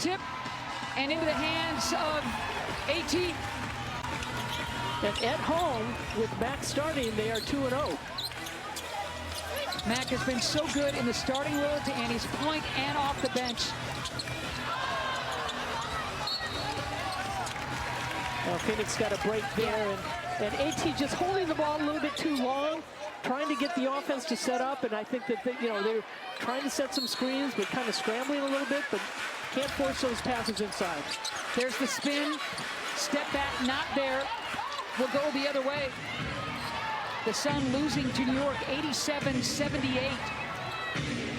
tip and into the hands of AT. And at home, with Mac starting, they are 2-0. Mac has been so good in the starting role to Annie's point and off the bench. Well, Phoenix got a break there, and AT just holding the ball a little bit too long, trying to get the offense to set up, and I think that they're trying to set some screens, but kind of scrambling a little bit, but can't force those passes inside. There's the spin, step back, not there, will go the other way. The Sun losing to New York 87-78,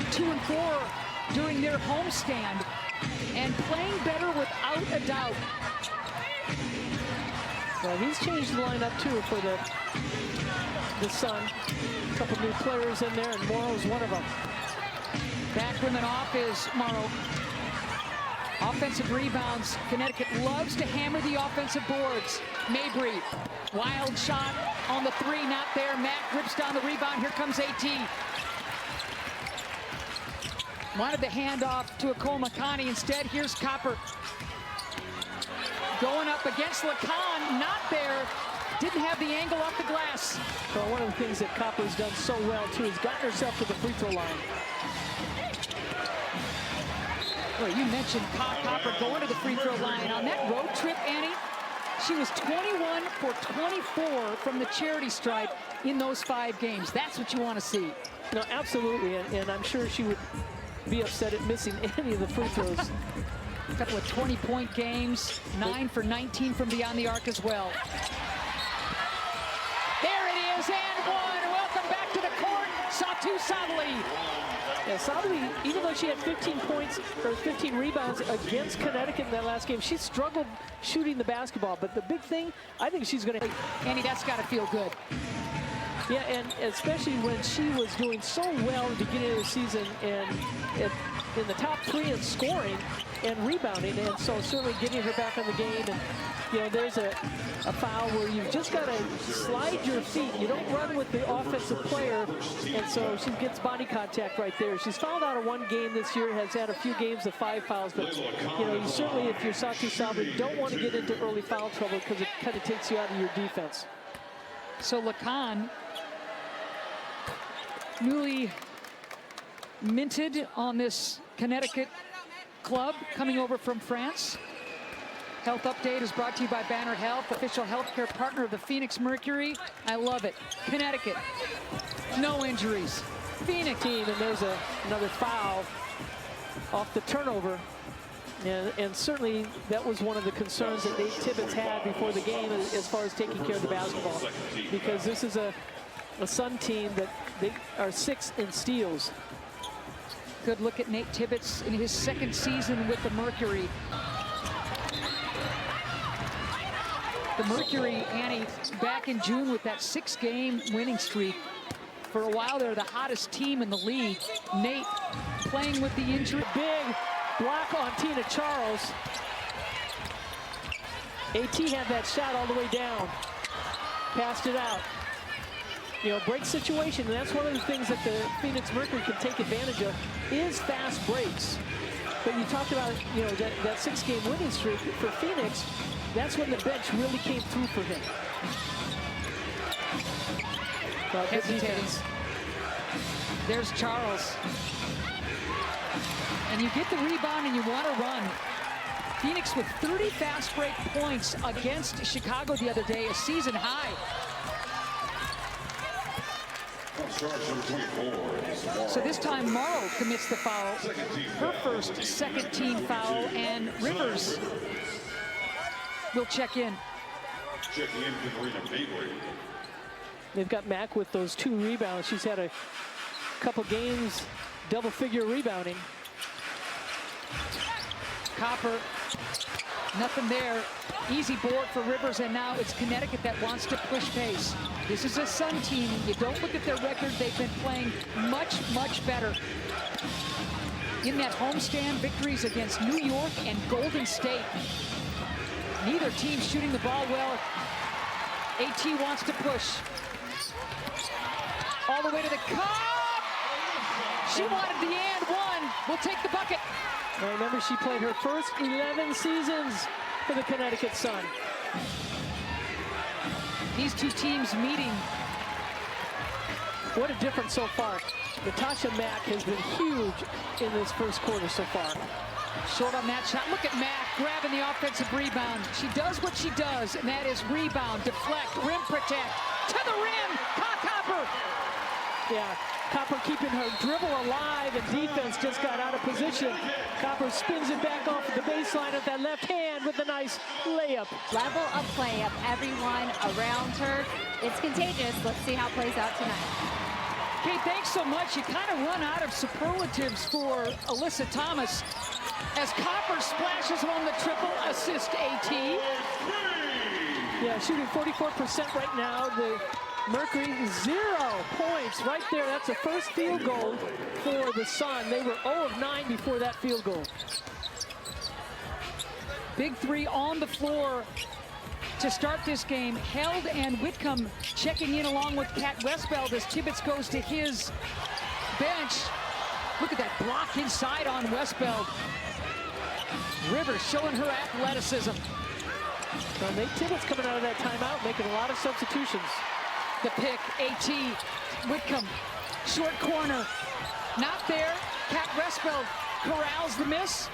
2-4 during their homestand, and playing better without a doubt. Well, he's changed the lineup too for the Sun. A couple new players in there, and Morrow's one of them. Back women off is Morrow. Offensive rebounds. Connecticut loves to hammer the offensive boards. Mabry, wild shot on the three, not there. Mack rips down the rebound. Here comes AT. Wanted the handoff to Akolmakani. Instead, here's Copper. Going up against Lacan, not there. Didn't have the angle off the glass. Well, one of the things that Copper's done so well, too, is gotten herself to the free throw line. Well, you mentioned Copper going to the free throw line. On that road trip, Annie, she was 21 for 24 from the charity stripe in those 5 games. That's what you want to see. No, absolutely, and I'm sure she would be upset at missing any of the free throws. A couple of 20-point games, 9 for 19 from beyond the arc as well. There it is, and one. Welcome back to the court, Satu Sabali. Yeah, Sabali, even though she had 15 points or 15 rebounds against Connecticut in that last game, she struggled shooting the basketball. But the big thing, I think she's going to... Annie, that's got to feel good. Yeah, and especially when she was doing so well at the beginning of the season and in the top 3 in scoring and rebounding, and so certainly getting her back on the game. And there's a foul where you've just got to slide your feet. You don't run with the offensive player, and so she gets body contact right there. She's fouled out of 1 game this year, has had a few games of 5 fouls, but you certainly, if you're Satu Sabali, don't want to get into early foul trouble because it kind of takes you out of your defense. So Lacan, newly minted on this Connecticut club, coming over from France. Health Update is brought to you by Banner Health, official healthcare partner of the Phoenix Mercury. I love it. Connecticut, no injuries. Phoenix team, and there's another foul off the turnover. And certainly that was one of the concerns that Nate Tibbetts had before the game as far as taking care of the basketball. Because this is a Sun team that they are 6th in steals. Good look at Nate Tibbetts in his 2nd season with the Mercury. The Mercury, Annie, back in June with that 6-game winning streak. For a while, they're the hottest team in the league. Nate playing with the injury. Big block on Tina Charles. AT had that shot all the way down. Passed it out. Break situation, and that's one of the things that the Phoenix Mercury can take advantage of is fast breaks. But you talked about, that 6-game winning streak for Phoenix. That's when the bench really came through for him. Hesitates. There's Charles. And you get the rebound and you want to run. Phoenix with 30 fast break points against Chicago the other day, a season high. So this time Morrow commits the foul, her first 2nd team foul, and Rivers will check in. They've got Mack with those 2 rebounds. She's had a couple games double-figure rebounding. Copper, nothing there. Easy board for Rivers, and now it's Connecticut that wants to push pace. This is a Sun team. You don't look at their record. They've been playing much, much better. In that homestand, victories against New York and Golden State. Neither team shooting the ball well. AT wants to push. All the way to the cup. She wanted the and one. will take the bucket. I remember she played her first 11 seasons for the Connecticut Sun. These two teams meeting. What a difference so far. Natasha Mack has been huge in this first quarter so far. Short on that shot. Look at Mack grabbing the offensive rebound. She does what she does, and that is rebound, deflect, rim protect, to the rim, Copper. Yeah, Copper keeping her dribble alive, and defense just got out of position. Copper spins it back off the baseline with that left hand with a nice layup. Level of play of everyone around her. It's contagious. Let's see how it plays out tonight. Okay, thanks so much. You kind of run out of superlatives for Alyssa Thomas as Copper splashes home the triple assist AT. Yeah, shooting 44% right now. The Mercury, 0 points right there. That's the first field goal for the Sun. They were 0 of 9 before that field goal. Big three on the floor to start this game. Held and Whitcomb checking in along with Kat Westbeld as Tibbetts goes to his bench. Look at that block inside on Westbeld. Rivers showing her athleticism. Well, Nate Tibbetts coming out of that timeout, making a lot of substitutions. The pick, AT, Whitcomb, short corner, not there. Kat Westbeld corrals the miss,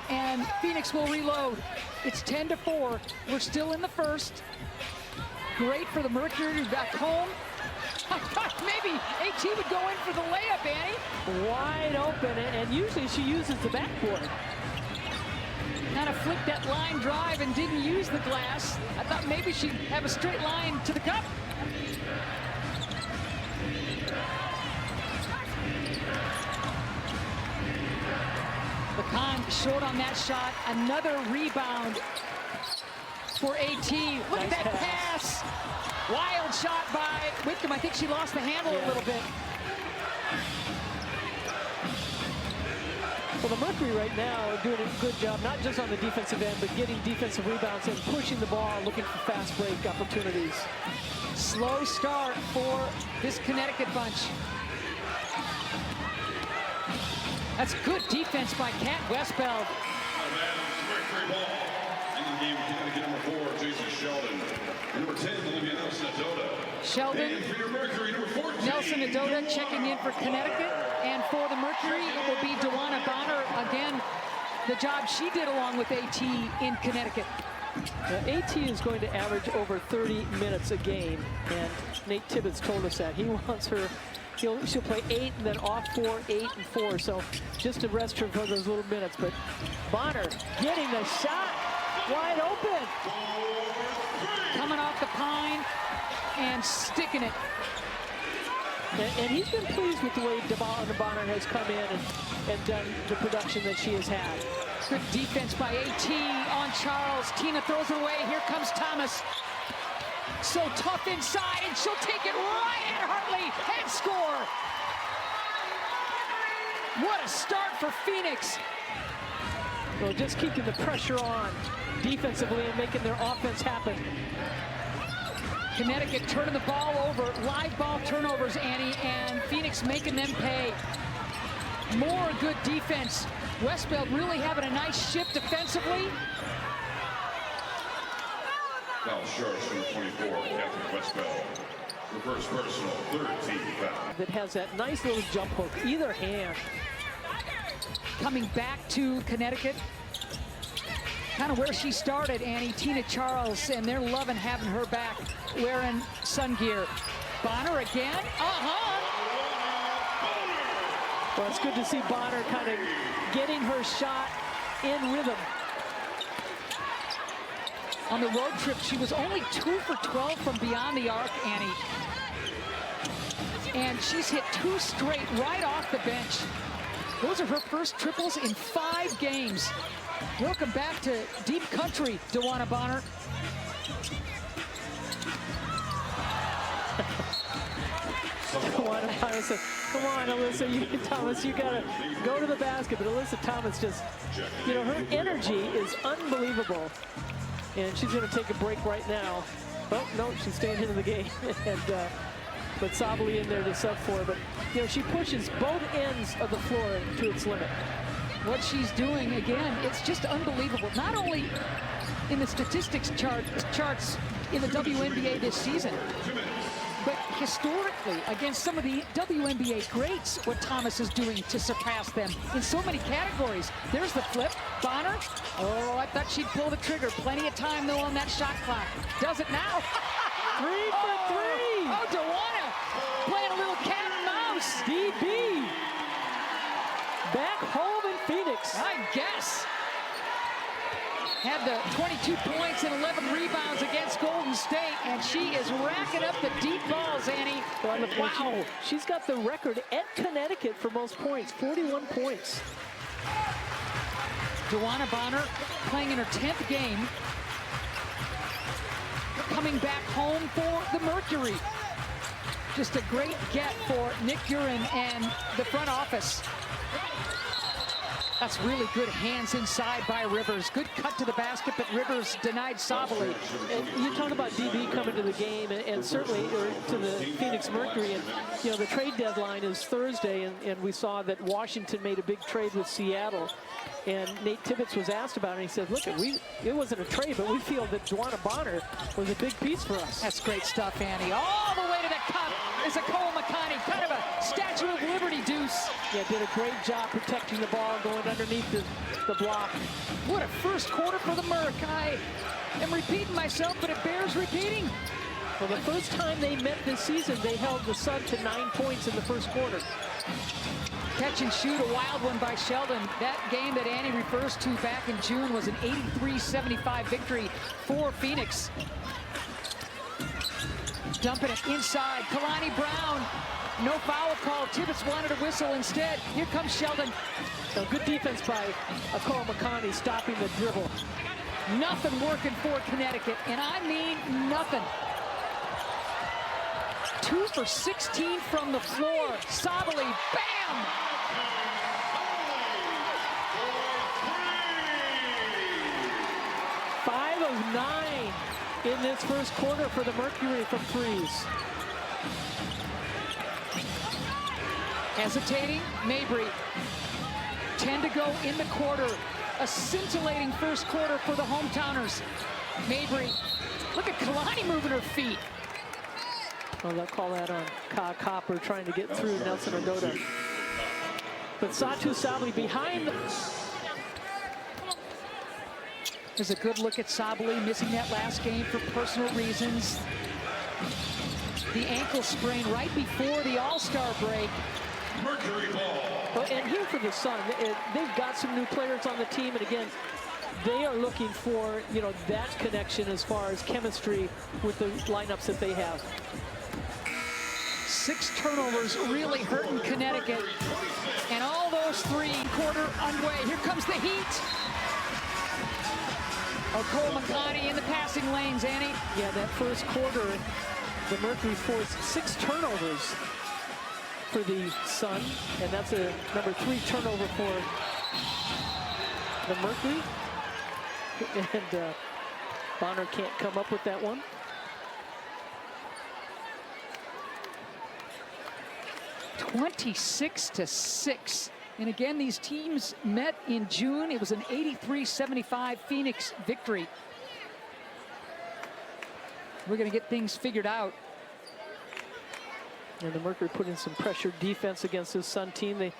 and Phoenix will reload. It's 10-4. We're still in the first. Great for the Mercury back home. I thought maybe AT would go in for the layup, Annie. Wide open, and usually she uses the backboard. Kind of flicked that line drive and didn't use the glass. I thought maybe she'd have a straight line to the cup. Lacan short on that shot. Another rebound for AT. Look at that pass. Wild shot by Whitcomb. I think she lost the handle a little bit. Well, the Mercury right now are doing a good job, not just on the defensive end, but getting defensive rebounds and pushing the ball, looking for fast break opportunities. Slow start for this Connecticut bunch. That's good defense by Kat Westbeld. Mercury ball. In the game, Connecticut number 4, Jason Sheldon. Number 10, Olivia Nelson-Adota. Sheldon, And for your Mercury, number 14. Nelson-Adota checking in for Connecticut. And for the Mercury, it will be Dewana Bonner. Again, the job she did along with AT in Connecticut. AT is going to average over 30 minutes a game, and Nate Tibbetts told us that. He wants her, she'll play 8 and then off 4, 8 and 4, so just to rest her for those little minutes. But Bonner getting the shot wide open. Coming off the pine and sticking it. And he's been pleased with the way Dewana Bonner has come in and done the production that she has had. Good defense by AT on Charles. Tina throws it away. Here comes Thomas. So tough inside, and she'll take it right at Hartley and score. What a start for Phoenix. Well, just keeping the pressure on defensively and making their offense happen. Connecticut turning the ball over. Live ball turnovers, Annie, and Phoenix making them pay. More good defense. Westbeld really having a nice shift defensively. Foul sharps number 24, Catherine Westbeld. Reverse personal, 13 foul. That has that nice little jump hook, either hand. Coming back to Connecticut. Kind of where she started, Annie, Tina Charles, and they're loving having her back wearing sun gear. Bonner again. Well, it's good to see Bonner kind of getting her shot in rhythm. On the road trip, she was only 2 for 12 from beyond the arc, Annie. And she's hit 2 straight right off the bench. Those are her first triples in 5 games. Welcome back to deep country, Dewana Bonner. Dewana Bonner said, come on, Alyssa, Thomas, you gotta go to the basket. But Alyssa Thomas just, you know, her energy is unbelievable. And she's gonna take a break right now. Oh, no, she's staying into the game. And but Sabali in there to sub for her. But, you know, she pushes both ends of the floor to its limit. What she's doing, again, it's just unbelievable. Not only in the statistics charts in the WNBA this season, but historically against some of the WNBA greats, what Thomas is doing to surpass them in so many categories. There's the flip. Bonner. Oh, I thought she'd pull the trigger. Plenty of time, though, on that shot clock. Does it now. 3 for 3. Oh, Dewana playing a little cat and mouse. DB. Back home in Phoenix. I guess. Had the 22 points and 11 rebounds against Golden State, and she is racking up the deep balls, Annie. Wow. She's got the record at Connecticut for most points, 41 points. Dewana Bonner playing in her 10th game. Coming back home for the Mercury. Just a great get for Nick Guerin and the front office. That's really good hands inside by Rivers. Good cut to the basket, but Rivers denied Sabali. And you talk about DB coming to the game, and certainly to the Phoenix Mercury. And, you know, the trade deadline is Thursday, and we saw that Washington made a big trade with Seattle. And Nate Tibbetts was asked about it, and he said, look, it wasn't a trade, but we feel that Dewana Bonner was a big piece for us. That's great stuff, Annie. All the way to the cup is a Cole McConney, kind of a Statue of Liberty deuce. Yeah, did a great job protecting the ball, going underneath the block. What a first quarter for the Merc. I am repeating myself, but it bears repeating. Well, the first time they met this season, they held the Sun to 9 points in the first quarter. Catch and shoot, a wild one by Sheldon. That game that Annie refers to back in June was an 83-75 victory for Phoenix. Dumping it inside. Kalani Brown. No foul call. Tibbetts wanted a whistle instead. Here comes Sheldon. So good defense by Cole McConney, stopping the dribble. Nothing working for Connecticut, and I mean nothing. 2 for 16 from the floor. Sabali, bam! Five of 9 in this first quarter for the Mercury from threes. Hesitating, Mabry. 10 to go in the quarter. A scintillating first quarter for the hometowners. Mabry, look at Kalani moving her feet. Well, they'll call that on Ka Copper trying to get through Nelson Ododa. But Satu Sabali behind. There's a good look at Sabali missing that last game for personal reasons. The ankle sprain right before the All-Star break. Mercury ball. Well, and here for the Sun, they've got some new players on the team, and again, they are looking for, you know, that connection as far as chemistry with the lineups that they have. 6 turnovers really hurting Connecticut. And all those 3 quarter underway. Here comes the heat. Oh, Cole McConney in the passing lanes, Annie. Yeah, that first quarter, the Mercury forced 6 turnovers for the Sun, and that's a number 3 turnover for the Mercury. And Bonner can't come up with that one. 26-6. And again, these teams met in June. It was an 83-75 Phoenix victory. We're going to get things figured out. And the Mercury put in some pressure defense against this Sun team. The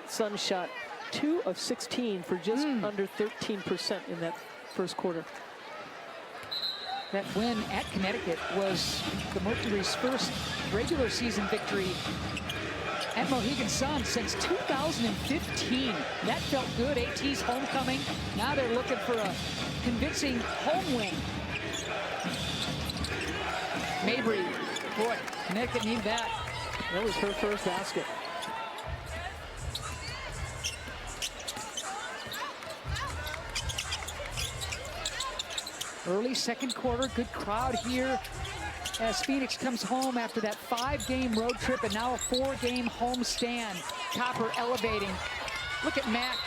Sun shot 2 of 16 for just under 13% in that first quarter. That win at Connecticut was the Mercury's first regular season victory at Mohegan Sun since 2015. That felt good. AT's homecoming. Now they're looking for a convincing home win. Mabry, boy, Connecticut need that. That was her first basket. Early second quarter, good crowd here as Phoenix comes home after that 5-game road trip and now a 4-game home stand. Copper elevating. Look at Mack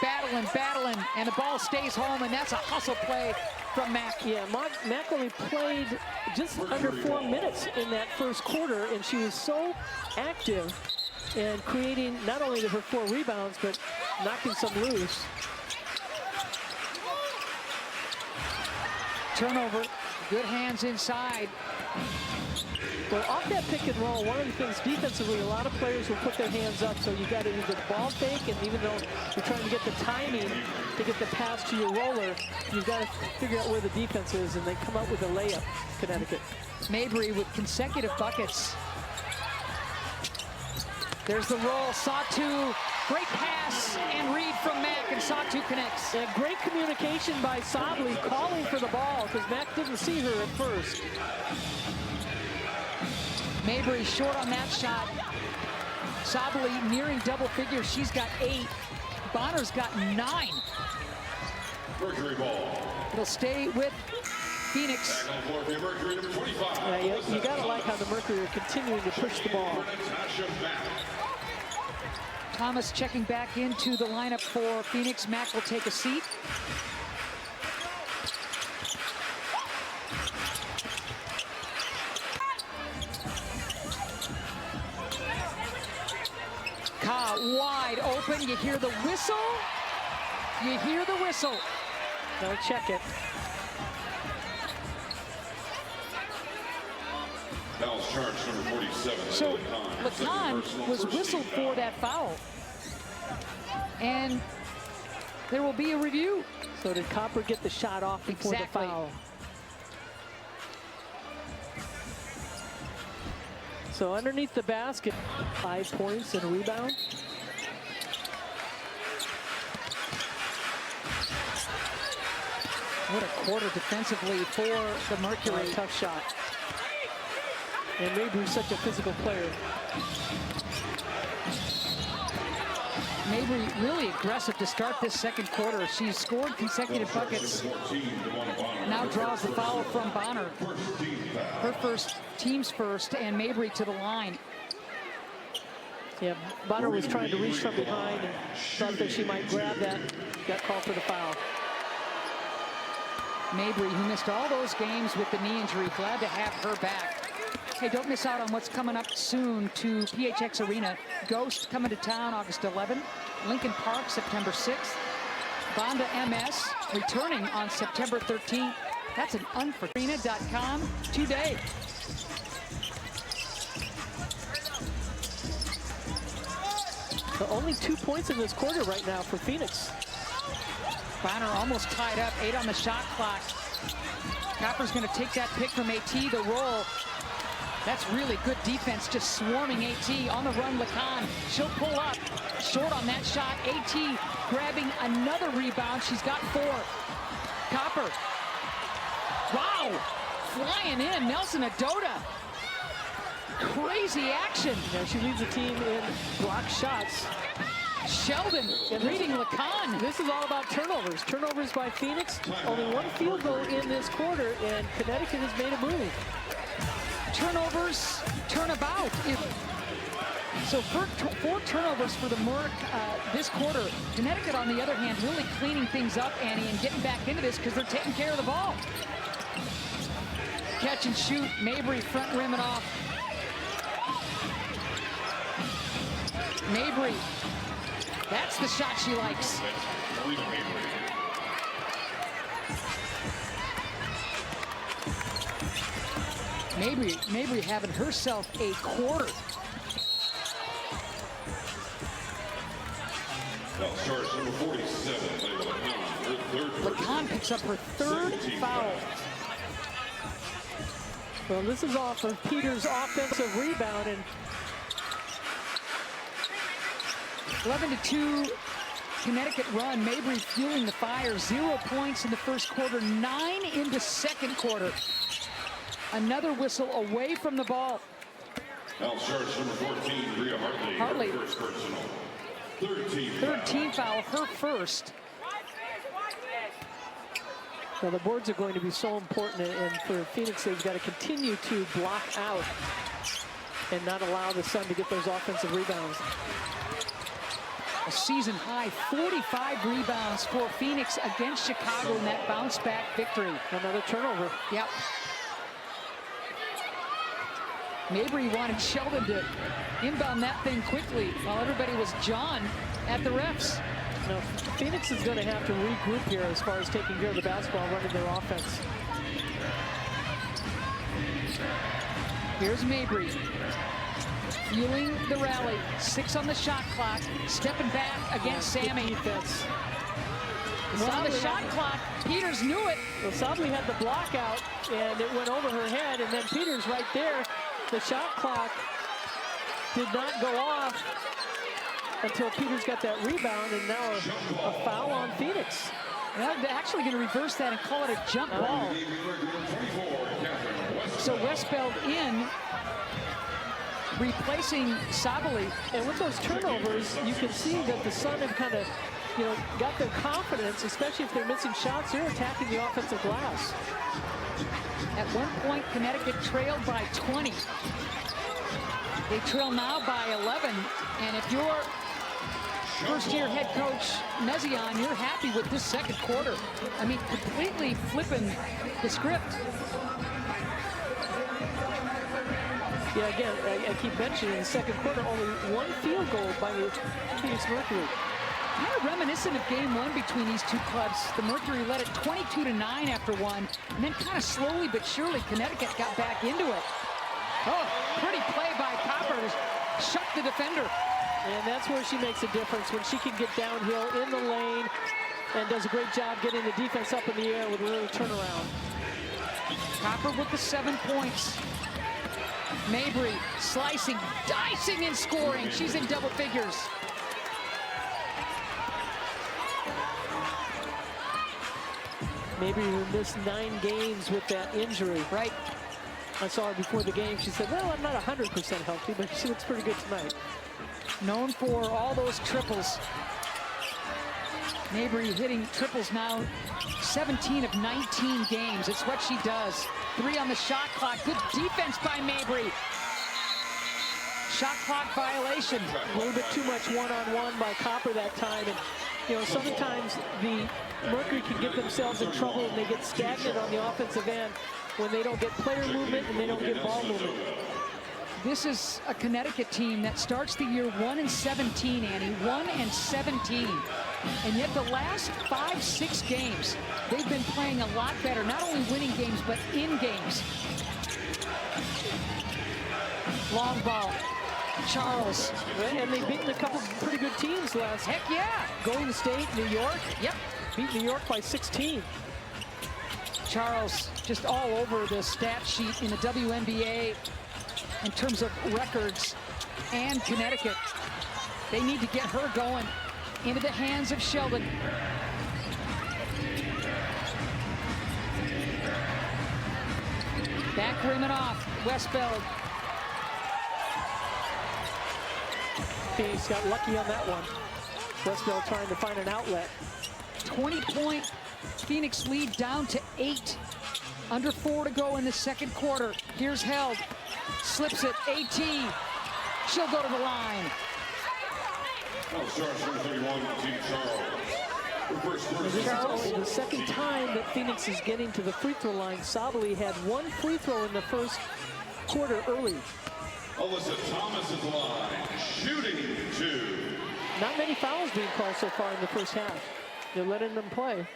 battling, and the ball stays home, and that's a hustle play from Mack. Yeah, Mack only played just under 4 minutes in that first quarter, and she was so active and creating not only her 4 rebounds, but knocking some loose. Turnover, good hands inside. Well, off that pick and roll, one of the things defensively, a lot of players will put their hands up, so you got to either ball fake, and even though you're trying to get the timing to get the pass to your roller, you've got to figure out where the defense is, and they come up with a layup, Connecticut. Mabry with consecutive buckets. There's the roll, Satu, great pass and read from Mack, and Satu connects. And great communication by Sabli calling for the ball, because Mack didn't see her at first. Mabry short on that shot. Sabli nearing double figures. She's got 8. Bonner's got 9. Mercury ball. It'll stay with Phoenix. Back on the floor for Mercury, number 25. Yeah, you gotta like how the Mercury are continuing to push the ball. Thomas checking back into the lineup for Phoenix. Mack will take a seat. Ka wide open. You hear the whistle. You hear the whistle. They'll check it. Foul's charged, number 47. So Lacan was whistled for that foul. And there will be a review. So did Copper get the shot off before Exactly. the foul? So underneath the basket, 5 points and a rebound. What a quarter defensively for the Mercury. Tough shot. And Mabry's such a physical player. Mabry really aggressive to start this second quarter. She's scored consecutive buckets. Now draws the foul from Bonner. Her first, team's first, and Mabry to the line. Yeah, Bonner was trying to reach from behind and thought that she might grab that. Got called for the foul. Mabry, who missed all those games with the knee injury, glad to have her back. Hey, don't miss out on what's coming up soon to PHX Arena. Ghost coming to town August 11th. Lincoln Park September 6th. Bonda MS returning on September 13th. That's an unfortunate.com today. So only 2 points in this quarter right now for Phoenix. Bonner almost tied up, 8 on the shot clock. Copper's going to take that pick from AT, the roll. That's really good defense, just swarming AT. On the run, Lacan. She'll pull up. Short on that shot. AT grabbing another rebound. She's got 4. Copper. Wow! Flying in, Nelson Adota. Crazy action. Now she leads the team in block shots. Sheldon reading Lacan. This is all about turnovers. Turnovers by Phoenix. Only 1 field goal in this quarter, and Connecticut has made a move. Turnovers, turnabout. So 4 turnovers for the Merc this quarter. Connecticut, on the other hand, really cleaning things up, Annie, and getting back into this because they're taking care of the ball. Catch and shoot. Mabry front rim it off. Mabry. That's the shot she likes. Mabry having herself a quarter. Number 47, Lacan picks up her 3rd foul. Well, this is off of Peters' offensive rebound, and 11-2 Connecticut run. Mabry fueling the fire. 0 points in the first quarter, 9 in the second quarter. Another whistle away from the ball. Foul charge number 14, Rhea Hartley. Hartley. Her first personal. 3rd team foul, her first. well, the boards are going to be so important, and for Phoenix, they've got to continue to block out and not allow the Sun to get those offensive rebounds. A season high 45 rebounds for Phoenix against Chicago in that bounce back victory. Another turnover. Yep. Mabry wanted Sheldon to inbound that thing quickly while everybody was John at the refs. Now, Phoenix is going to have to regroup here as far as taking care of the basketball, running their offense. Here's Mabry. Fueling the rally. 6 on the shot clock. Stepping back against Sammy. Defense. 1 on the shot clock. Peters knew it. Well, Sabley had the block out, and it went over her head, and then Peters right there. The shot clock did not go off until Peters got that rebound, and now a foul on Phoenix. Well, they're actually going to reverse that and call it a jump ball. So Westbeld in, replacing Sabley. And with those turnovers, you can see that the Sun have kind of, got their confidence, especially if they're missing shots. They're attacking the offensive glass. At one point, Connecticut trailed by 20. They trail now by 11. And if you're first-year head coach Mezion, you're happy with this second quarter. I mean, completely flipping the script. Yeah, again, I keep mentioning in the second quarter, only 1 field goal by the Phoenix Mercury. Kind of reminiscent of game 1 between these two clubs. The Mercury led it 22-9 after 1, and then kind of slowly but surely Connecticut got back into it. Oh, pretty play by Copper to shut the defender. And that's where she makes a difference, when she can get downhill in the lane and does a great job getting the defense up in the air with a little turnaround. Copper with the 7 points. Mabry slicing, dicing, and scoring. She's in double figures. Maybe we missed 9 games with that injury. Right. I saw her before the game. She said, well, I'm not 100% healthy, but she looks pretty good tonight. Known for all those triples. Mabry hitting triples now 17 of 19 games. It's what she does. 3 on the shot clock. Good defense by Mabry. Shot clock violation. A little bit too much one-on-one by Copper that time. And, sometimes the Mercury can get themselves in trouble and they get stagnant on the offensive end when they don't get player movement and they don't get ball movement. This is a Connecticut team that starts the year 1-17, Annie. 1-17. And yet the last 5-6 games, they've been playing a lot better. Not only winning games, but in games. Long ball. Charles. And they've beaten a couple pretty good teams last. Heck yeah. Golden State, New York. Yep. Beat New York by 16. Charles just all over the stat sheet in the WNBA in terms of records, and Connecticut. They need to get her going into the hands of Sheldon. Back rim and off. Westbeld. Phoenix got lucky on that one. Westbeld trying to find an outlet. 20-point Phoenix lead down to 8. Under 4 to go in the second quarter. Here's Held. Slips it. AT. She'll go to the line. This is only the second time that Phoenix is getting to the free throw line. Sabley had 1 free throw in the first quarter early. Alyssa Thomas's line, shooting 2. Not many fouls being called so far in the first half. They're letting them play.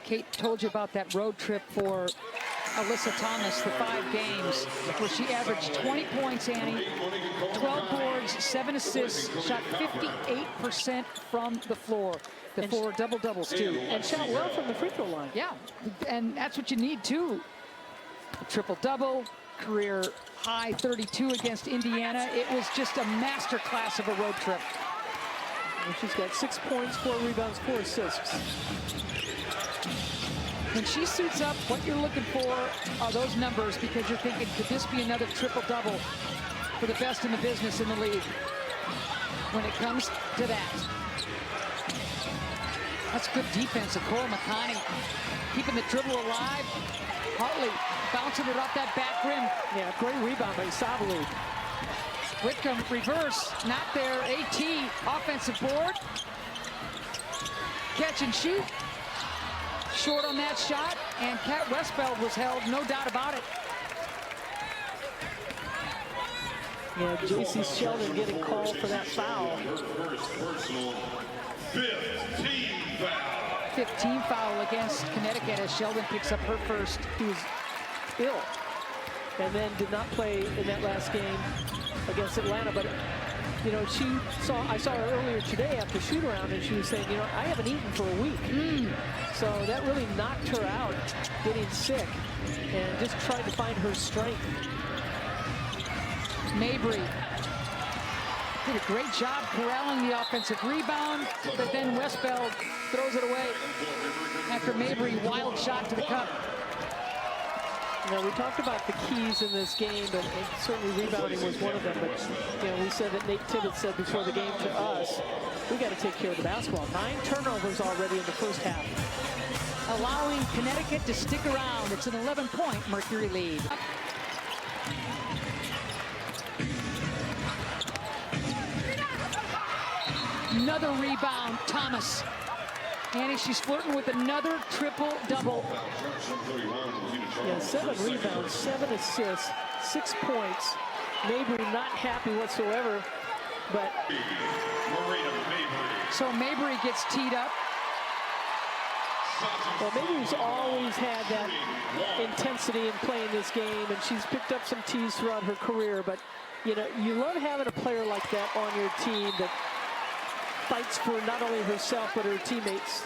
Kate told you about that road trip for Alyssa Thomas, the 5 games, where she averaged 20 points, Annie, 12 boards, 7 assists, shot 58% from the floor. The 4 double-doubles, too. And shot well from the free throw line. Yeah, and that's what you need, too. A triple-double, career high 32 against Indiana. It was just a master class of a road trip. And she's got 6 points, 4 rebounds, 4 assists. When she suits up, what you're looking for are those numbers, because you're thinking, could this be another triple-double for the best in the business in the league? When it comes to that. That's good defense of Cora McConney. Keeping the dribble alive. Hartley bouncing it off that back rim. Yeah, great rebound by Sabley. Whitcomb reverse, not there. AT offensive board. Catch and shoot. Short on that shot, and Kat Westfeld was held, no doubt about it. Yeah, J.C. Sheldon getting called for that foul. Her first personal 15 foul. 15 foul against Connecticut as Sheldon picks up her first. He was ill and then did not play in that last game against Atlanta. But, you know, I saw her earlier today after shoot-around, and she was saying, you know, I haven't eaten for a week. So that really knocked her out, getting sick, and just tried to find her strength. Mabry did a great job corralling the offensive rebound, but then Westfeld throws it away after Mabry wild shot to the cup. You know, we talked about the keys in this game, and certainly rebounding was one of them. But, you know, we said that Nate Tibbetts said before the game to us, we got to take care of the basketball. 9 turnovers already in the first half. Allowing Connecticut to stick around. It's an 11-point Mercury lead. Another rebound, Thomas. And she's flirting with another triple-double. Yeah, 7 rebounds, 7 assists, 6 points. Mabry not happy whatsoever, but... So Mabry gets teed up. Well, Mabry's always had that intensity in playing this game, and she's picked up some tees throughout her career. But, you know, you love having a player like that on your team that fights for not only herself, but her teammates.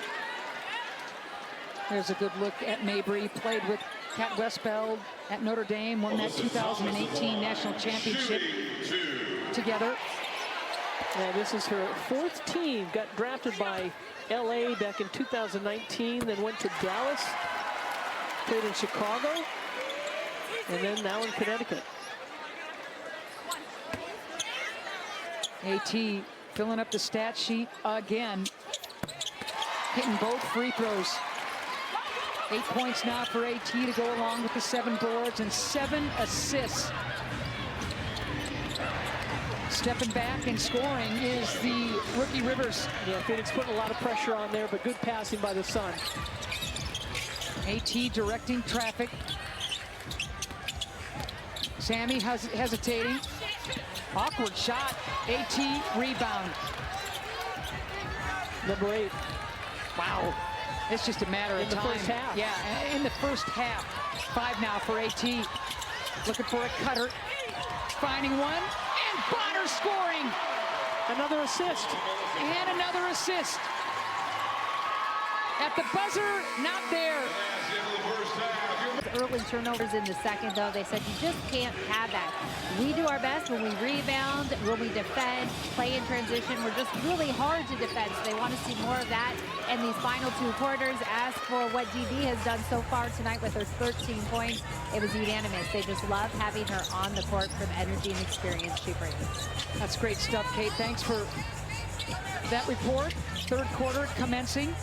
There's a good look at Mabry. Played with Kat Westfeld at Notre Dame, won that 2018 national championship together. Yeah, this is her 4th team. Got drafted by LA back in 2019, then went to Dallas, played in Chicago, and then now in Connecticut. AT filling up the stat sheet again, hitting both free throws. 8 points now for AT to go along with the 7 boards and 7 assists. Stepping back and scoring is the rookie Rivers. Yeah, Phoenix putting a lot of pressure on there, but good passing by the Sun. AT directing traffic. Sammy hesitating. Awkward shot. AT rebound. Number 8. Wow. It's just a matter of time. In the first half. Yeah, in the first half. 5 now for AT. Looking for a cutter. Finding one. And Bonner scoring. Another assist. And another assist. At the buzzer, not there. Early turnovers in the second, though. They said you just can't have that. We do our best when we rebound, when we defend, play in transition. We're just really hard to defend. So they want to see more of that in these final 2 quarters. As for what DD has done so far tonight with her 13 points, it was unanimous. They just love having her on the court for the energy and experience she brings. That's great stuff, Kate. Thanks for that report. 3rd quarter commencing.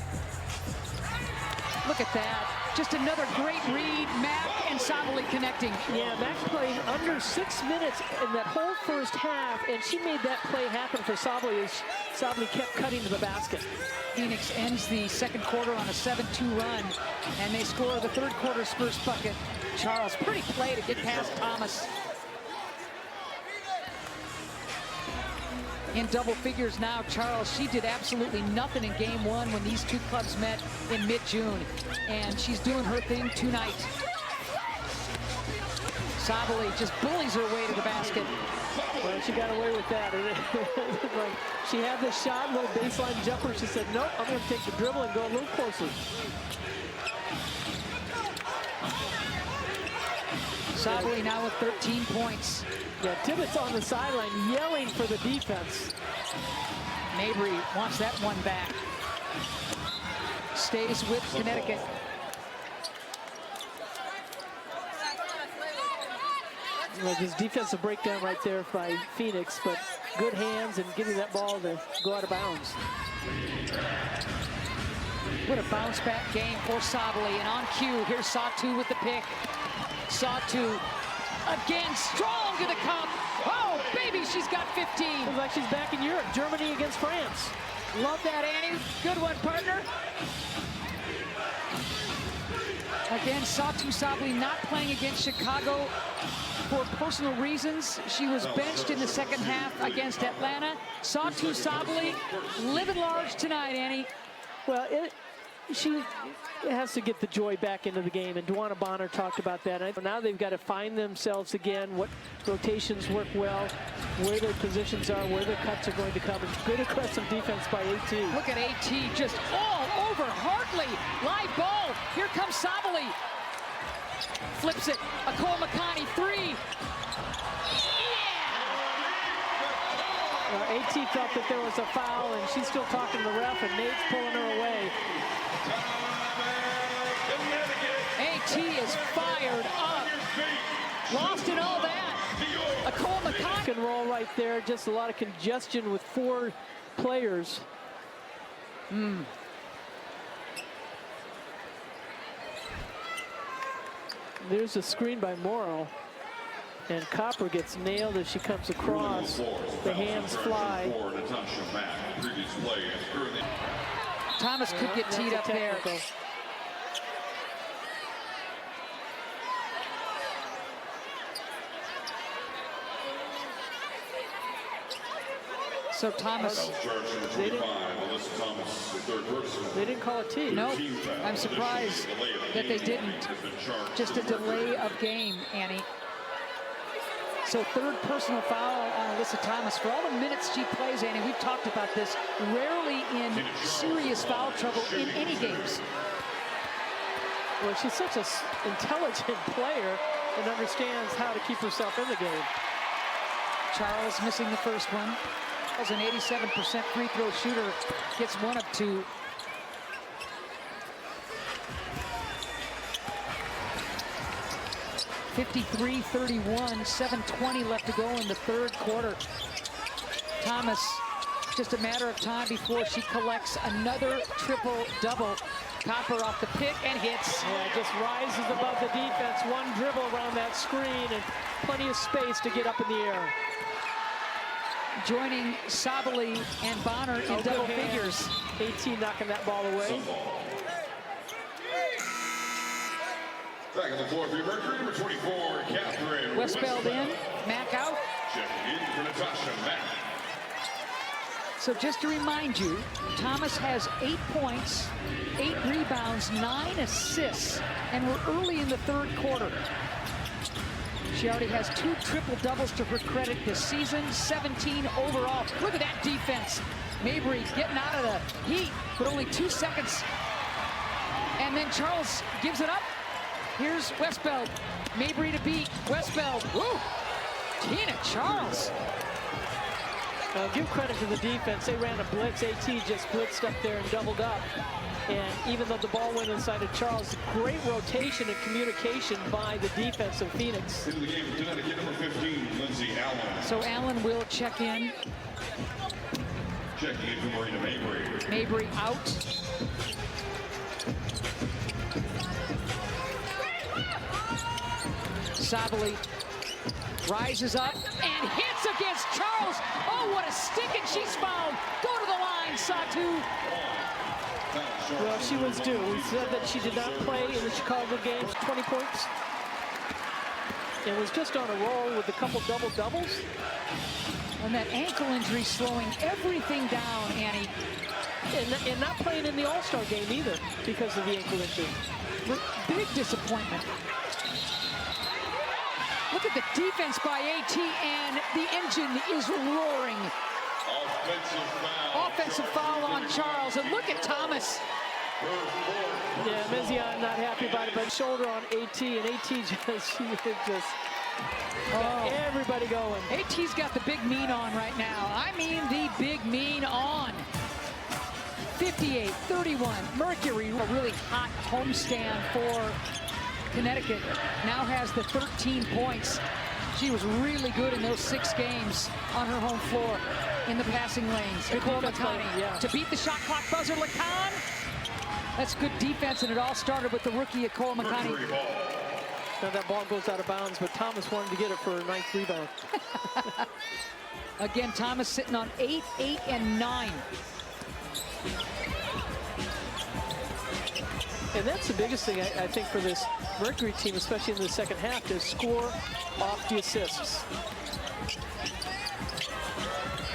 Look at that. Just another great read. Mack and Sabali connecting. Yeah, Mack played under 6 minutes in that whole first half, and she made that play happen for Sabali as Sabali kept cutting to the basket. Phoenix ends the 2nd quarter on a 7-2 run, and they score the 3rd quarter's first bucket. Charles, pretty play to get past Thomas. In double figures now, Charles. She did absolutely nothing in game 1 when these 2 clubs met in mid-June. And she's doing her thing tonight. Sabali just bullies her way to the basket. Well, she got away with that. Like, she had the shot, little baseline jumper. She said, nope, I'm going to take the dribble and go a little closer. Sabali now with 13 points. Yeah, Tibbetts on the sideline yelling for the defense. Mabry wants that one back. Stays with Connecticut. Well, this defensive breakdown right there by Phoenix, but good hands and getting that ball to go out of bounds. What a bounce back game for Sabali. And on cue, here's Satu with the pick. Satu again, strong to the cup. Oh, baby, she's got 15. Looks like she's back in Europe. Germany against France. Love that, Annie. Good one, partner. Again, Satou Sabally not playing against Chicago for personal reasons. She was benched in the second half against Atlanta. Satou Sabally living large tonight, Annie. Well, she has to get the joy back into the game, and Duana Bonner talked about that. And now they've got to find themselves again, what rotations work well, where their positions are, where their cuts are going to come. And good aggressive defense by AT. Look at AT just all over Hartley. Live ball. Here comes Sabally. Flips it. Akoa Makani, 3. AT felt that there was a foul, and she's still talking to the ref, and Nate's pulling her away. AT is fired up. Lost in all that. Akoa Makani. Can roll right there. Just a lot of congestion with 4 players. There's a screen by Morrow, and Copper gets nailed as she comes across. The hands fly. Thomas could get teed up there. So Thomas, they didn't call a tee. No, I'm surprised that they didn't. Just a delay of game, Annie. So third personal foul on Alyssa Thomas. For all the minutes she plays, Annie, we've talked about this, rarely in serious foul trouble in any games. Well, she's such an intelligent player and understands how to keep herself in the game. Charles missing the first one. As an 87% free throw shooter, gets 1 of 2. (53-31), 7:20 left to go in the third quarter. Thomas, just a matter of time before she collects another triple-double. Copper off the pick and hits. Yeah, just rises above the defense. One dribble around that screen and plenty of space to get up in the air. Joining Sabally and Bonner in double figures. AT knocking that ball away. Back on the floor for your Mercury, number 24, Catherine Westbeld in, Mack out. Checking in for Natasha Mack. So just to remind you, Thomas has 8 points, 8 rebounds, 9 assists, and we're early in the third quarter. She already has 2 triple-doubles to her credit this season, 17 overall. Look at that defense. Mabry getting out of the heat, but only 2 seconds. And then Charles gives it up. Here's Westbeld. Mabry to beat. Westbeld. Woo! Tina Charles. Give credit to the defense. They ran a blitz. AT just blitzed up there and doubled up. And even though the ball went inside of Charles, great rotation and communication by the defense of Phoenix. Into the game for Connecticut, number 15, Lindsay Allen. So Allen will check in. Checking in for Marina Mabry. Mabry out. Sabally rises up and hits against Charles. Oh, what a stick, and she's fouled. Go to the line, Satou. Well, she was due. We said that she did not play in the Chicago games, 20 points. And was just on a roll with a couple double-doubles. And that ankle injury slowing everything down, Annie. And not playing in the All-Star game either because of the ankle injury. Big disappointment. Look at the defense by AT, and the engine is roaring. Offensive foul on Charles, and look at Thomas. Yeah, Mezion not happy about it, but shoulder on AT, and AT just got everybody going. AT's got the big mean on right now. I mean the big mean on. 58-31, Mercury, a really hot homestand for Connecticut, now has the 13 points. She was really good in those 6 games on her home floor in the passing lanes. Akoa Makani to beat the shot clock buzzer. Lacan. That's good defense, and it all started with the rookie Akoa Makani. Now that ball goes out of bounds, but Thomas wanted to get it for a ninth rebound. Again, Thomas sitting on 8, 8, and 9. And that's the biggest thing, I think, for this Mercury team, especially in the second half, to score off the assists.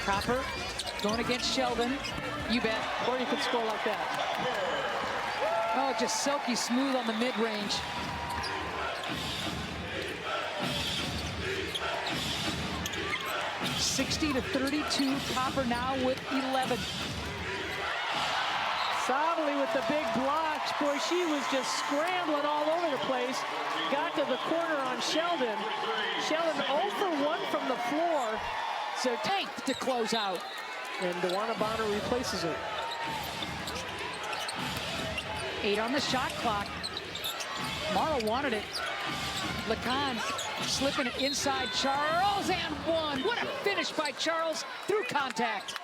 Copper going against Sheldon. You bet. Or you could score like that. Oh, just silky smooth on the mid-range. (60-32). Copper now with 11. Savali with the big blocks. Boy, she was just scrambling all over the place. Got to the corner on Sheldon. Sheldon 0 for 1 from the floor. So tank to close out. And DeWanna Bonner replaces her. 8 on the shot clock. Marla wanted it. Lacan slipping it inside Charles and 1. What a finish by Charles through contact.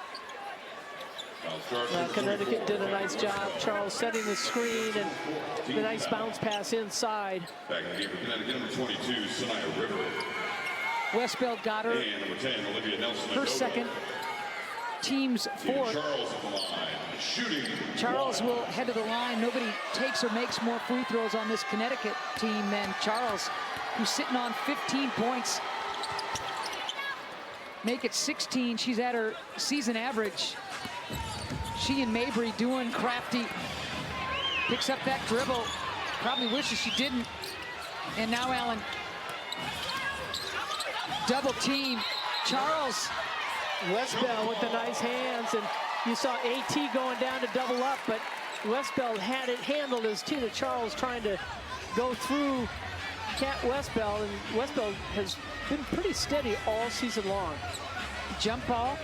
Connecticut did a nice job. Charles setting the screen and the nice bounce pass inside. Back in the game for Connecticut, number 22, Sanaya River. Westbeld got her. And number 10, Olivia Nelson. Her second. Team's fourth. Charles at the line, shooting. Charles will head to the line. Nobody takes or makes more free throws on this Connecticut team than Charles, who's sitting on 15 points. Make it 16. She's at her season average. She and Mabry doing crafty. Picks up that dribble. Probably wishes she didn't. And now Allen. Double team. Charles. Westbell with the nice hands, and you saw AT going down to double up, but Westbell had it handled as Tina Charles trying to go through Cat Westbell, and Westbell has been pretty steady all season long. Jump ball.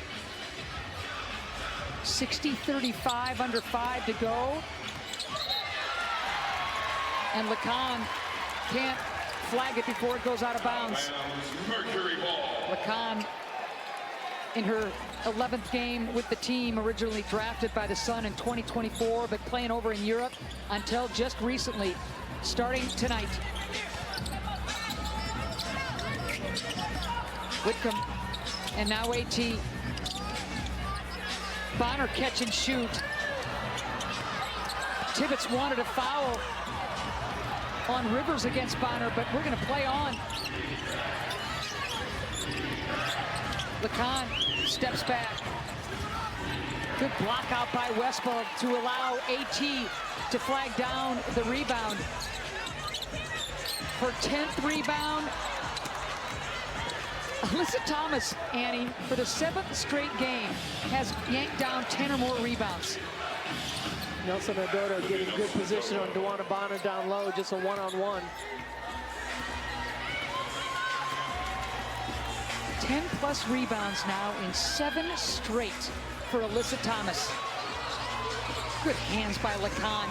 60-35, under 5 to go. And Lacan can't flag it before it goes out of bounds. Mercury ball. Lacan in her 11th game with the team, originally drafted by the Sun in 2024, but playing over in Europe until just recently, starting tonight. Whitcomb, and now AT. Bonner catch and shoot. Tibbetts wanted a foul on Rivers against Bonner, but we're going to play on. Lacan steps back. Good block out by Westball to allow AT to flag down the rebound. Her 10th rebound. Alyssa Thomas, Annie, for the 7th straight game, has yanked down 10 or more rebounds. Nelson Adoda getting good position on DeWanna Bonner down low, just a one-on-one. 10+ rebounds now in 7 straight for Alyssa Thomas. Good hands by Lacan.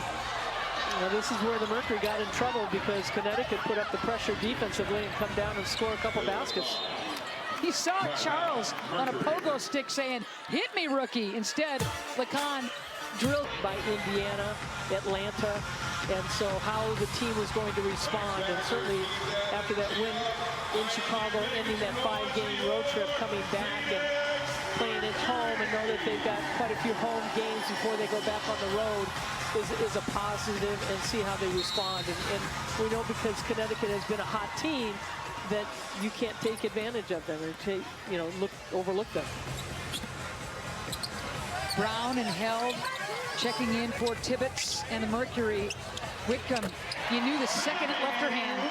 Now this is where the Mercury got in trouble because Connecticut put up the pressure defensively and come down and score a couple baskets. You saw Charles on a pogo stick saying, "Hit me, rookie." Instead, Lacan drilled by Indiana, Atlanta, and so how the team was going to respond. And certainly after that win in Chicago, ending that 5-game road trip, coming back and playing at home and know that they've got quite a few home games before they go back on the road is a positive, and see how they respond. And we know because Connecticut has been a hot team that you can't take advantage of them or take, overlook them. Brown and Held checking in for Tibbetts and the Mercury. Whitcomb, you knew the second it left her hand.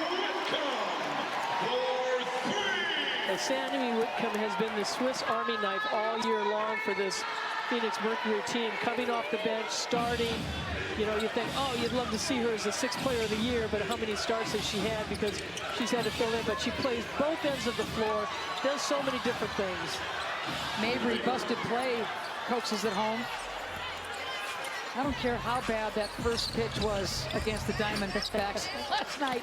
Sandy Whitcomb has been the Swiss Army knife all year long for this Phoenix Mercury team. Coming off the bench, starting, you think, oh, you'd love to see her as the 6th player of the year, but how many starts has she had because she's had to fill in, but she plays both ends of the floor, does so many different things. Mabry busted play, coaches at home. I don't care how bad that first pitch was against the Diamondbacks last night.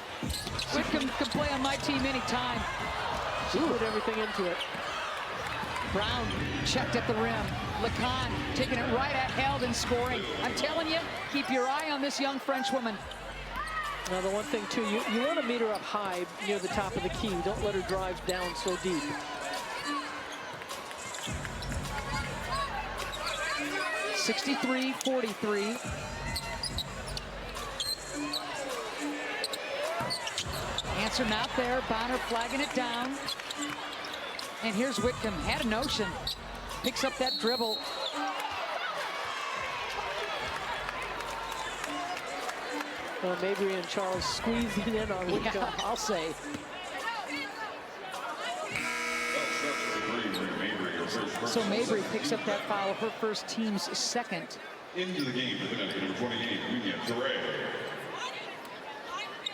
Whitcomb can play on my team anytime. She put everything into it. Brown checked at the rim. Lacan taking it right at Held and scoring. I'm telling you, keep your eye on this young Frenchwoman. Now, the one thing, too, you want to meet her up high near the top of the key. Don't let her drive down so deep. (63-43). Answer not there. Bonner flagging it down. And here's Whitcomb. Had a notion. Picks up that dribble. Well, Mabry and Charles squeezing in on Whitcomb. Yeah, I'll say. So Mabry picks up that foul, her first, team's second. Into the game for Connecticut, number 28, Mignon Touré.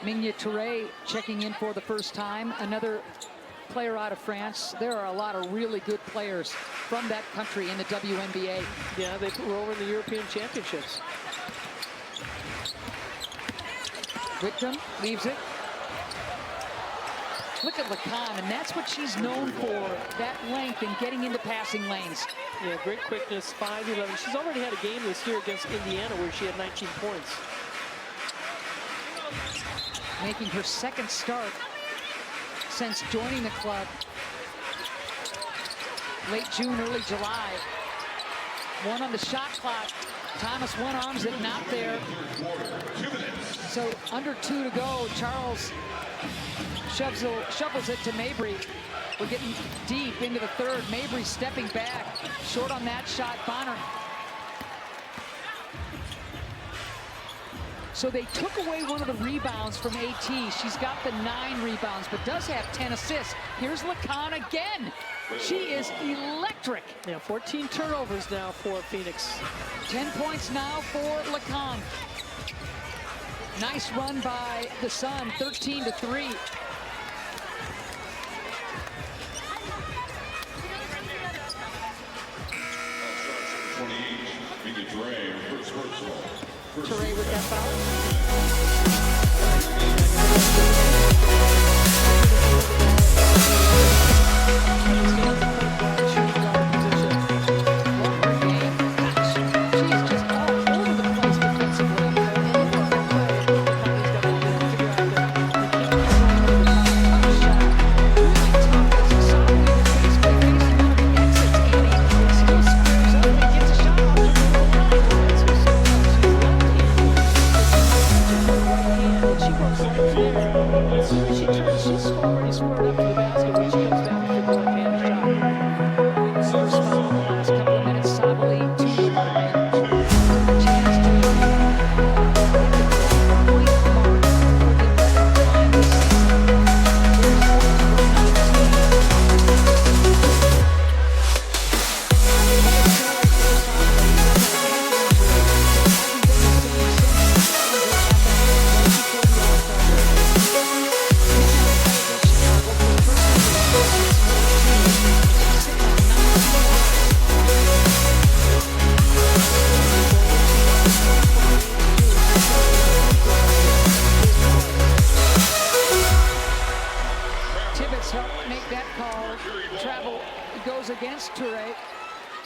Mignon Touré checking in for the first time. Another player out of France. There are a lot of really good players from that country in the WNBA. Yeah, they were over in the European Championships. Whitcomb leaves it. Look at Lacan, and that's what she's known for, that length and getting into passing lanes. Yeah, great quickness, 5'11". She's already had a game this year against Indiana where she had 19 points. Making her second start since joining the club. Late June, early July. One on the shot clock. Thomas one-arms it, not there. So under 2 to go, Charles shovels it to Mabry. We're getting deep into the third. Mabry stepping back, short on that shot. Bonner. So they took away one of the rebounds from AT. She's got the 9 rebounds, but does have 10 assists. Here's Lacan again. She is electric. Yeah, 14 turnovers now for Phoenix. 10 points now for Lacan. Nice run by the Sun, 13-3. Touré with that foul.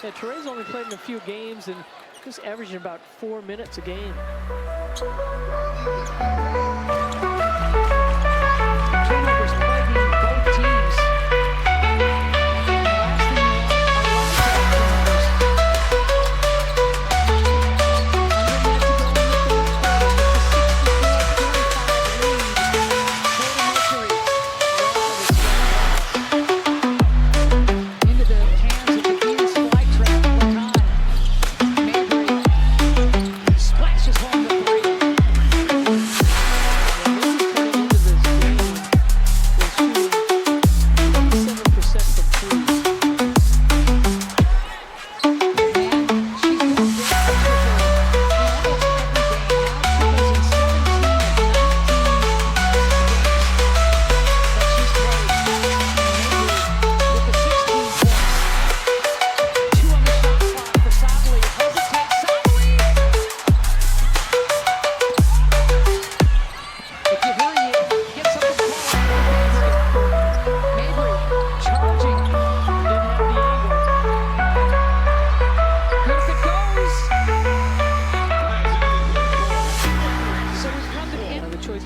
Yeah, Touré's only played in a few games and just averaging about 4 minutes a game. Turnovers plaguing both teams.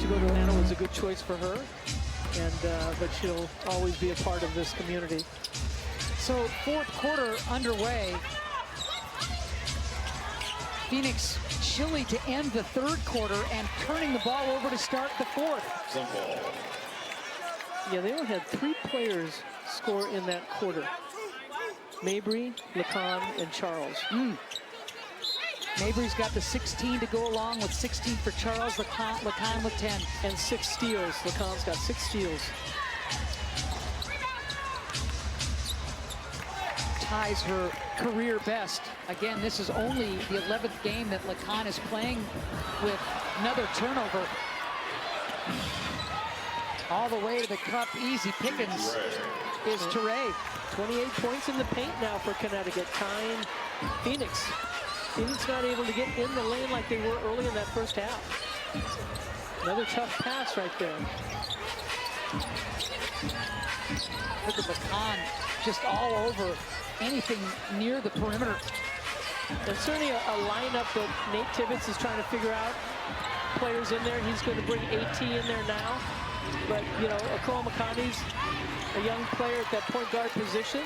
to go to Atlanta was a good choice for her, and but she'll always be a part of this community. So fourth quarter underway. Phoenix chilly to end the third quarter and turning the ball over to start the fourth. Yeah, they only had 3 players score in that quarter. Mabry, Lacan, and Charles. Mabry's got the 16 to go along with 16 for Charles, Lacan with 10. And 6 steals. Lacan's got 6 steals. Ties her career best. Again, this is only the 11th game that Lacan is playing with another turnover. All the way to the cup, easy pickings is Teray. 28 points in the paint now for Connecticut, tying Phoenix. Phoenix not able to get in the lane like they were early in that first half. Another tough pass right there. Look at Lacan just all over anything near the perimeter. And certainly a lineup that Nate Tibbetts is trying to figure out. Players in there, he's going to bring AT in there now. But, you know, Akoa Makani's a young player at that point guard position.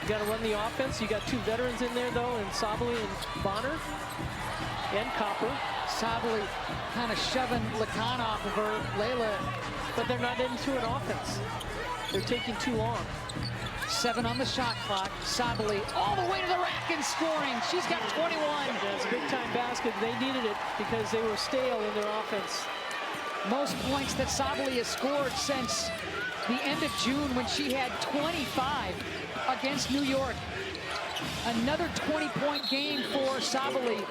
You got to run the offense. You got 2 veterans in there, though, and Sabali and Bonner and Copper. Sabali kind of shoving Lacan off of her. Layla, but they're not into an offense. They're taking too long. 7 on the shot clock. Sabali all the way to the rack and scoring. She's got 21. Yeah, it's a big-time basket. They needed it because they were stale in their offense. Most points that Sabali has scored since the end of June when she had 25 against New York. Another 20-point game for Sabali.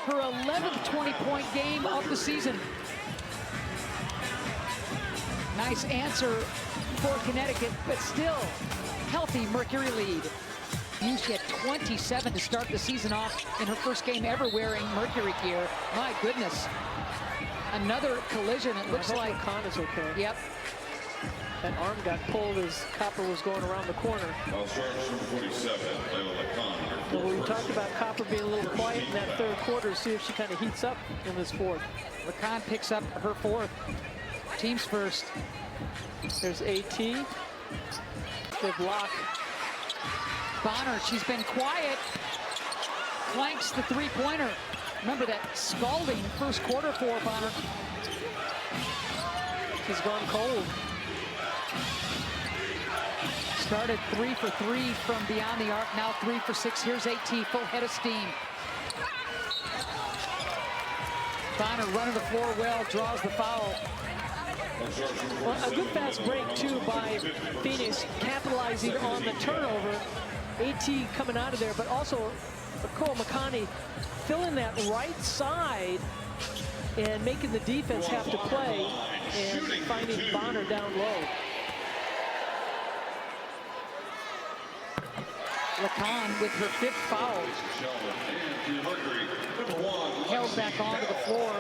Her 11th 20-point game of the season. Nice answer for Connecticut, but still healthy Mercury lead. She had 27 to start the season off in her first game ever wearing Mercury gear. My goodness. Another collision. It looks like Khan is okay. Yep. That arm got pulled as Copper was going around the corner. Well, we talked about Copper being a little quiet in that third quarter. See if she kind of heats up in this fourth. Lacan picks up her fourth. Team's first. There's AT. They block. Bonner, she's been quiet. Clanks the three-pointer. Remember that scalding first quarter for Bonner. She's gone cold. Started 3 for 3 from beyond the arc, now 3 for 6. Here's AT, full head of steam. Bonner running the floor well, draws the foul. Well, a good fast break, too, by Phoenix, capitalizing on the turnover. AT coming out of there, but also Akoa Makani filling that right side and making the defense have to play and finding Bonner down low. Lacan with her 5th foul. Held back onto the floor.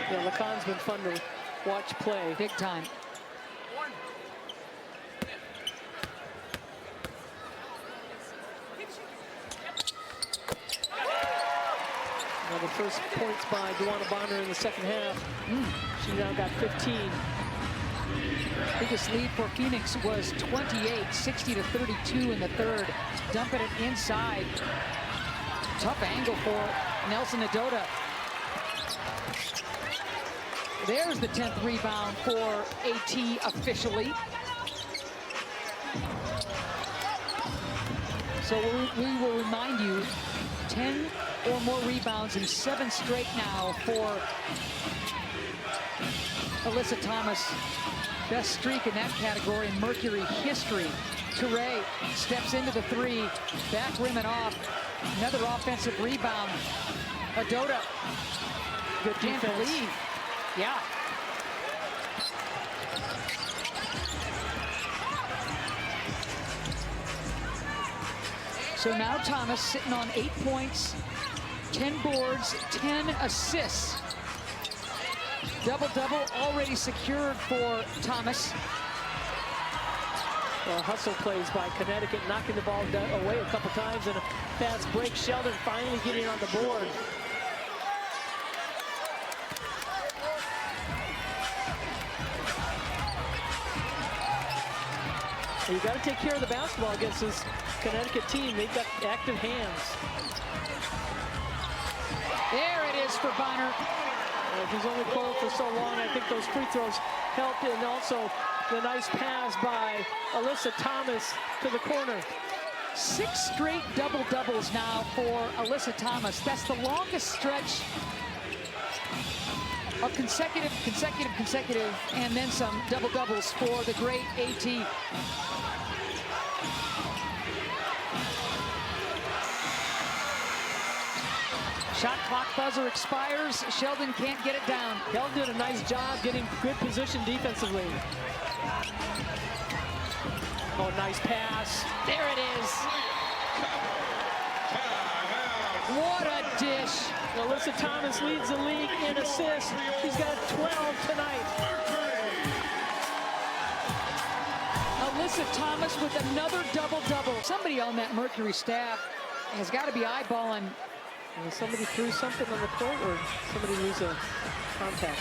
Yeah, Lacan's been fun to watch play. Big time. Now the first points by Duana Bonner in the second half. She now got 15. Biggest lead for Phoenix was 28, 60 to 32 in the third. Dumping it inside. Tough angle for Nelson Adota. There's the 10th rebound for AT officially. So we will remind you, 10 or more rebounds in 7 straight now for Alyssa Thomas. Best streak in that category in Mercury history. Teray steps into the 3, back rim and off. Another offensive rebound. Adota. Good Can't defense. believe. Yeah. So now Thomas sitting on 8 points, 10 boards, 10 assists. Double-double already secured for Thomas. Well, hustle plays by Connecticut, knocking the ball away a couple times, and a fast break. Sheldon finally getting on the board. You got to take care of the basketball against this Connecticut team. They've got active hands. There it is for Bonner. He's only cold for so long. I think those free throws helped, and also the nice pass by Alyssa Thomas to the corner. 6 straight double-doubles now for Alyssa Thomas. That's the longest stretch of consecutive, and then some double-doubles for the great AT. Shot clock buzzer expires. Sheldon can't get it down. Sheldon did a nice job getting good position defensively. Oh, nice pass. There it is. What a dish. Alyssa Thomas leads the league in assists. She's got 12 tonight. Alyssa Thomas with another double-double. Somebody on that Mercury staff has got to be eyeballing. And somebody threw something on the court, or somebody lose a contact.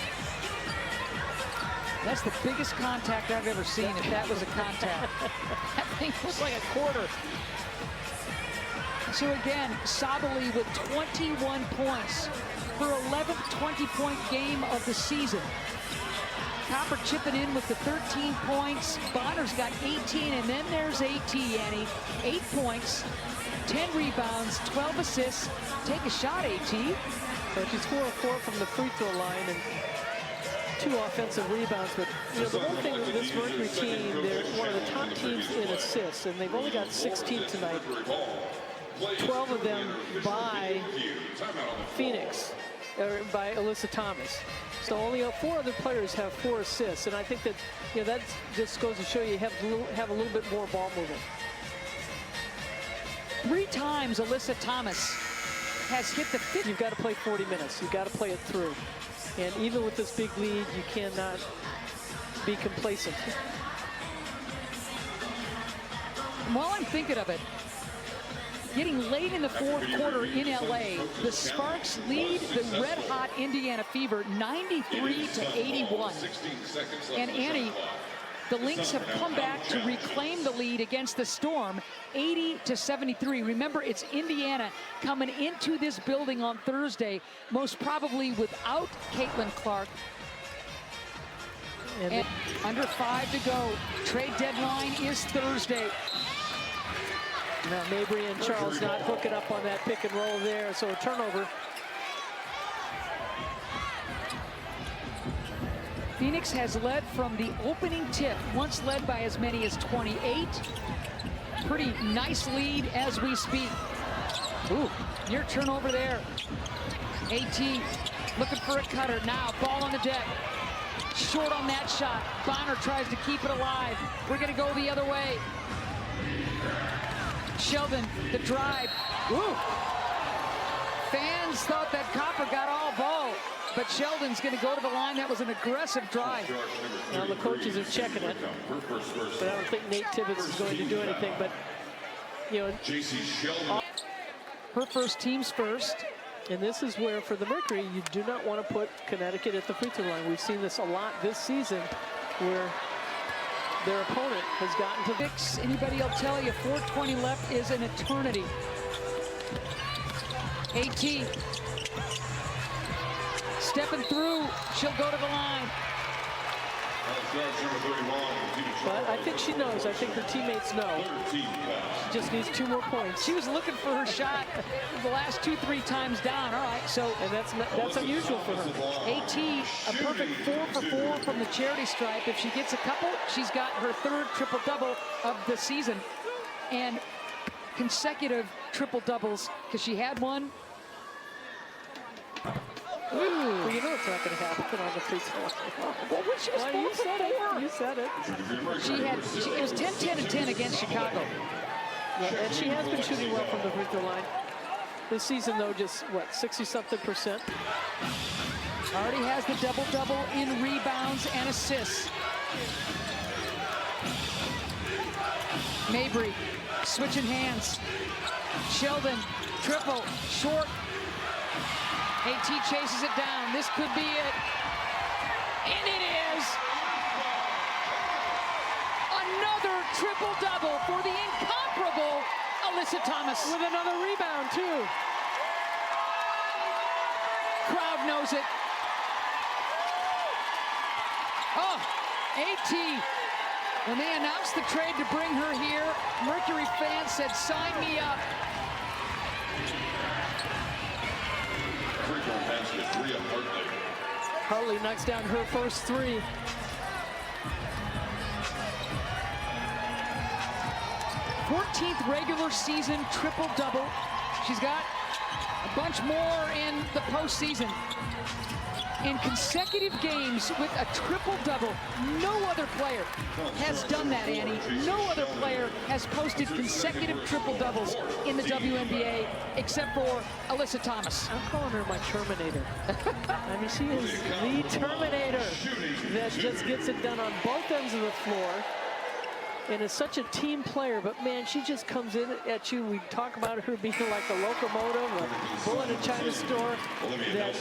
That's the biggest contact I've ever seen, if that was a contact. That thing was like a quarter. So again, Sabali with 21 points. Her 11th 20-point game of the season. Copper chipping in with the 13 points. Bonner's got 18, and then there's AT, Annie. 8 points, 10 rebounds, 12 assists. Take a shot, AT. So she's 4 of 4 from the free throw line and 2 offensive rebounds. But you know, the one thing with this Mercury team, they're one of the top teams in assists, and they've only got 16 tonight. 12 of them by Phoenix, or by Alyssa Thomas. So only 4 other players have 4 assists, and I think that, you know, that just goes to show you have a little bit more ball movement. 3 times Alyssa Thomas has hit the 50. You've got to play 40 minutes. You've got to play it through. And even with this big lead, you cannot be complacent. While I'm thinking of it, getting late in the 4th quarter in LA, the Sparks lead the red-hot Indiana Fever 93-81. And Annie, the Lynx have come back to reclaim the lead against the Storm, 80-73. Remember, it's Indiana coming into this building on Thursday, most probably without Caitlin Clark. And under 5 to go. Trade deadline is Thursday. Now Mabry and Charles not hooking up on that pick and roll there, so a turnover. Phoenix has led from the opening tip, once led by as many as 28. Pretty nice lead as we speak. Ooh, near turnover there. AT looking for a cutter. Now, ball on the deck. Short on that shot. Bonner tries to keep it alive. We're going to go the other way. Sheldon, the drive. Woo! Fans thought that Copper got all ball, but Sheldon's going to go to the line. That was an aggressive drive. Now the coaches are checking it, but I don't think Nate Tibbetts is going to do anything. But you know, her first, team's first. And this is where, for the Mercury, you do not want to put Connecticut at the free throw line. We've seen this a lot this season, where their opponent has gotten to fix. Anybody will tell you 4:20 left is an eternity. AT stepping through. She'll go to the line. But I think she knows. I think her teammates know. She just needs 2 more points. She was looking for her shot the last 2-3 times down. All right, so and that's unusual for her. AT, a perfect 4 for 4 from the charity stripe. If she gets a couple, she's got her 3rd triple-double of the season, and consecutive triple-doubles because she had one. Well, you know it's not going to happen on the free throw line. Well, when she was 4 for 4. You said it. It was 10-10-10 against Chicago. Yeah, and she has been shooting well from the free throw line. This season, though, just, what, 60-something%? Already has the double-double in rebounds and assists. Mabry switching hands. Sheldon, triple, short. AT chases it down. This could be it. And it is. Another triple-double for the incomparable Alyssa Thomas. With another rebound, too. Crowd knows it. Oh, AT. When they announced the trade to bring her here, Mercury fans said, sign me up. Free-throw basket, 3 of Hartley. Hartley knocks down her first 3. th regular season triple-double. She's got a bunch more in the postseason. In consecutive games with a triple-double. No other player has done that, Annie. No other player has posted consecutive triple-doubles in the WNBA except for Alyssa Thomas. I'm calling her my Terminator. I mean, she is the Terminator that just gets it done on both ends of the floor. And is such a team player, but man, she just comes in at you. We talk about her being like a locomotive, a bull in a China store. That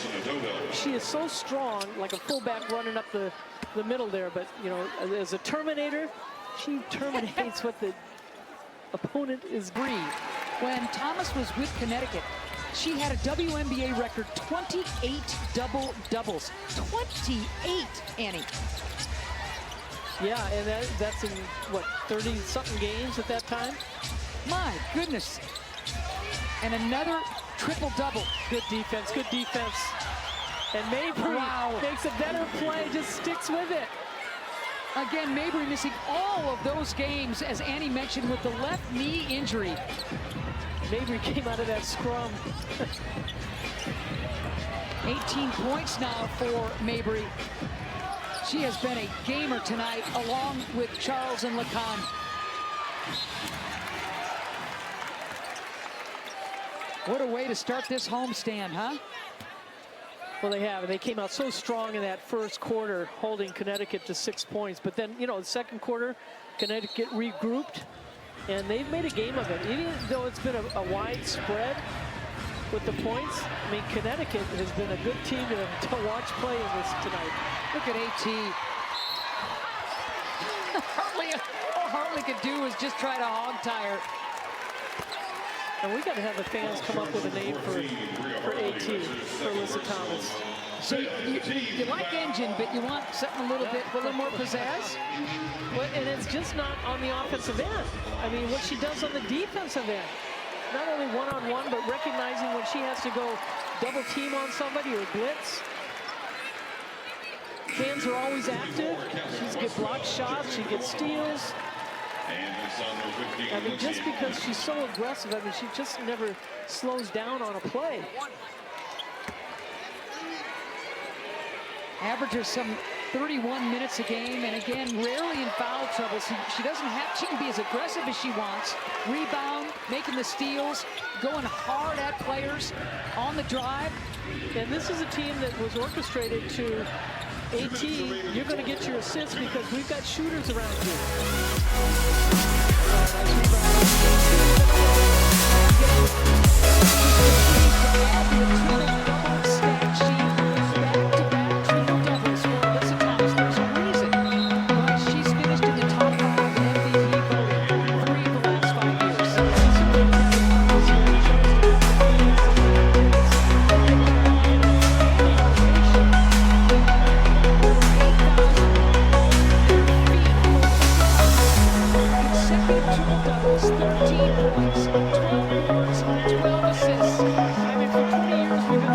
she is so strong, like a fullback running up the middle there. But you know, as a Terminator, she terminates what the opponent is. When Thomas was with Connecticut, she had a WNBA record 28 double-doubles. 28, Annie. Yeah, and that's in, what, 30-something games at that time? My goodness. And another triple-double. Good defense, good defense. And Mabry makes a better play, just sticks with it. Again, Mabry missing all of those games, as Annie mentioned, with the left knee injury. Mabry came out of that scrum. 18 points now for Mabry. She has been a gamer tonight, along with Charles and Lacan. What a way to start this homestand, huh? Well, they have. They came out so strong in that first quarter, holding Connecticut to 6 points. But then, you know, the second quarter, Connecticut regrouped, and they've made a game of it. Even though it's been a wide spread with the points, I mean, Connecticut has been a good team to watch play in this tonight. Look at AT. All Hartley could do was just try to hog tie her. And we got to have the fans come up with a name for AT, for Alyssa Thomas. So you like engine, but you want something a little more pizzazz? Well, and it's just not on the offensive end. I mean, what she does on the defensive end. Not only one-on-one, but recognizing when she has to go double team on somebody or blitz. Fans are always active. She gets blocked shots, she gets steals. I mean, just because she's so aggressive, I mean, she just never slows down on a play. Averages some 31 minutes a game, and again, rarely in foul trouble. She doesn't have, she can be as aggressive as she wants. Rebound, making the steals, going hard at players on the drive. And this is a team that was orchestrated to AT, you're going to get your assists because we've got shooters around you. Doubles, 13 points, 12 boards, 12 assists. I mean, for 20 years, we've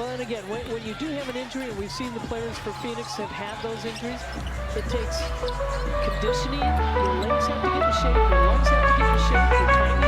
Well, and again, when you do have an injury, and we've seen the players for Phoenix have had those injuries, it takes conditioning. Your legs have to get in shape, your lungs have to get in shape, your timing